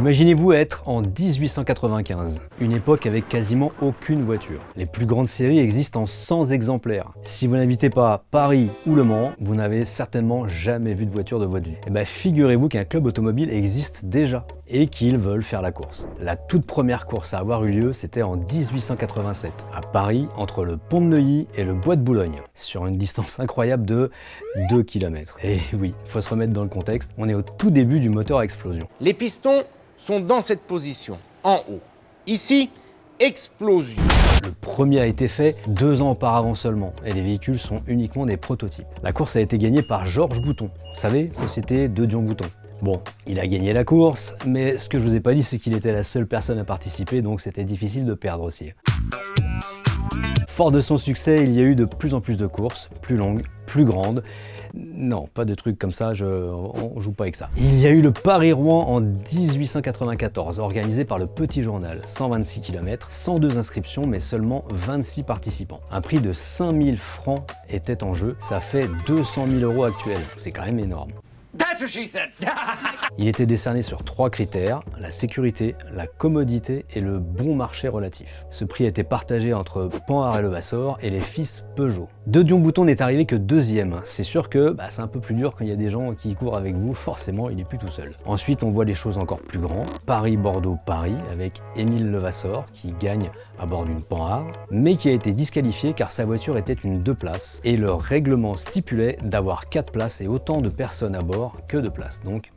Imaginez-vous être en 1895, une époque avec quasiment aucune voiture. Les plus grandes séries existent en 100 exemplaires. Si vous n'habitez pas Paris ou Le Mans, vous n'avez certainement jamais vu de voiture de votre vie. Et bien figurez-vous qu'un club automobile existe déjà et qu'ils veulent faire la course. La toute première course à avoir eu lieu, c'était en 1887, à Paris, entre le Pont de Neuilly et le Bois de Boulogne, sur une distance incroyable de 2 km. Et oui, il faut se remettre dans le contexte, on est au tout début du moteur à explosion. Les pistons sont dans cette position, en haut. Ici, explosion. Le premier a été fait 2 ans auparavant seulement, et les véhicules sont uniquement des prototypes. La course a été gagnée par Georges Bouton, vous savez, société de Dion Bouton. Bon, il a gagné la course, mais ce que je vous ai pas dit, c'est qu'il était la seule personne à participer, donc c'était difficile de perdre aussi. Fort de son succès, il y a eu de plus en plus de courses, plus longues, plus grandes. Non, pas de trucs comme ça, on joue pas avec ça. Il y a eu le Paris-Rouen en 1894, organisé par le Petit Journal. 126 km, 102 inscriptions, mais seulement 26 participants. Un prix de 5000 francs était en jeu, ça fait 200 000 € actuels. C'est quand même énorme. That's what she said. Il était décerné sur 3 critères, la sécurité, la commodité et le bon marché relatif. Ce prix a été partagé entre Panhard et Levasseur et les fils Peugeot. De Dion Bouton n'est arrivé que 2e. C'est sûr que c'est un peu plus dur quand il y a des gens qui courent avec vous, forcément il n'est plus tout seul. Ensuite on voit les choses encore plus grandes. Paris-Bordeaux-Paris avec Émile Levasseur qui gagne à bord d'une Panhard, mais qui a été disqualifié car sa voiture était une 2 places et le règlement stipulait d'avoir 4 places et autant de personnes à bord que de places, donc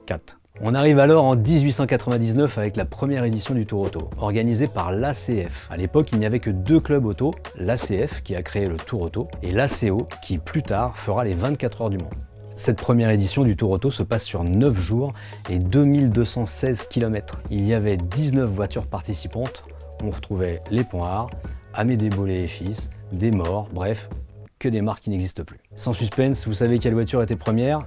4. On arrive alors en 1899 avec la première édition du Tour Auto, organisée par l'ACF. À l'époque, il n'y avait que 2 clubs auto, l'ACF qui a créé le Tour Auto et l'ACO qui plus tard fera les 24 heures du Mans. Cette première édition du Tour Auto se passe sur 9 jours et 2216 km. Il y avait 19 voitures participantes, on retrouvait les Panhard, Amédée Bollé et fils, des morts, bref, que des marques qui n'existent plus. Sans suspense, vous savez quelle voiture était première?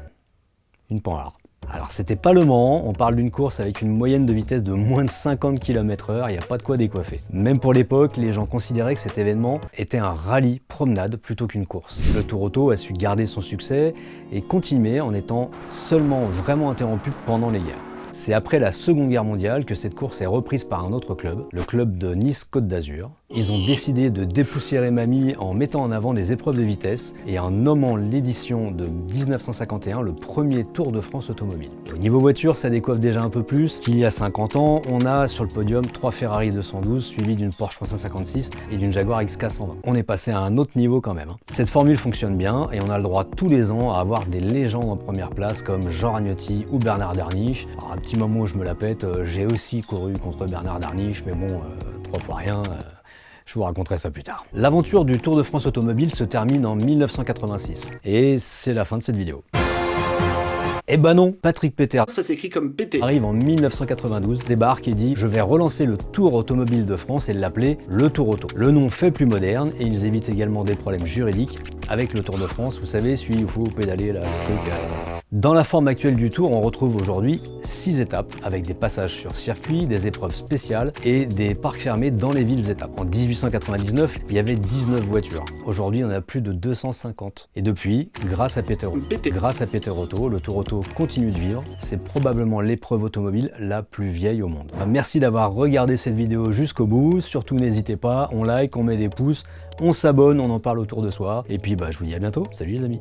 Une Panhard. Alors c'était pas Le Mans, on parle d'une course avec une moyenne de vitesse de moins de 50 km/h, il n'y a pas de quoi décoiffer. Même pour l'époque, les gens considéraient que cet événement était un rallye promenade plutôt qu'une course. Le Tour Auto a su garder son succès et continuer en étant seulement vraiment interrompu pendant les guerres. C'est après la Seconde Guerre mondiale que cette course est reprise par un autre club, le club de Nice-Côte d'Azur. Ils ont décidé de dépoussiérer mamie en mettant en avant des épreuves de vitesse et en nommant l'édition de 1951 le premier Tour de France automobile. Au niveau voiture, ça décoiffe déjà un peu plus qu'il y a 50 ans. On a sur le podium 3 Ferrari 212 suivis d'une Porsche 356 et d'une Jaguar XK 120. On est passé à un autre niveau quand même. Cette formule fonctionne bien et on a le droit tous les ans à avoir des légendes en première place comme Jean Ragnotti ou Bernard Darniche. Alors, un petit moment où je me la pète, j'ai aussi couru contre Bernard Darniche, mais bon, 3 fois rien. Je vous raconterai ça plus tard. L'aventure du Tour de France automobile se termine en 1986. Et c'est la fin de cette vidéo. Eh ben non, Patrick Péter, Ça s'écrit comme PT. arrive en 1992, débarque et dit « Je vais relancer le Tour automobile de France et l'appeler le Tour Auto ». Le nom fait plus moderne et ils évitent également des problèmes juridiques avec le Tour de France, vous savez, celui où il faut pédaler là, le truc. Dans la forme actuelle du Tour, on retrouve aujourd'hui 6 étapes avec des passages sur circuit, des épreuves spéciales et des parcs fermés dans les villes étapes. En 1899, il y avait 19 voitures. Aujourd'hui, il y en a plus de 250. Et depuis, grâce à Peter Auto, le Tour Auto continue de vivre. C'est probablement l'épreuve automobile la plus vieille au monde. Merci d'avoir regardé cette vidéo jusqu'au bout. Surtout, n'hésitez pas, on like, on met des pouces, on s'abonne, on en parle autour de soi. Et puis, je vous dis à bientôt. Salut les amis.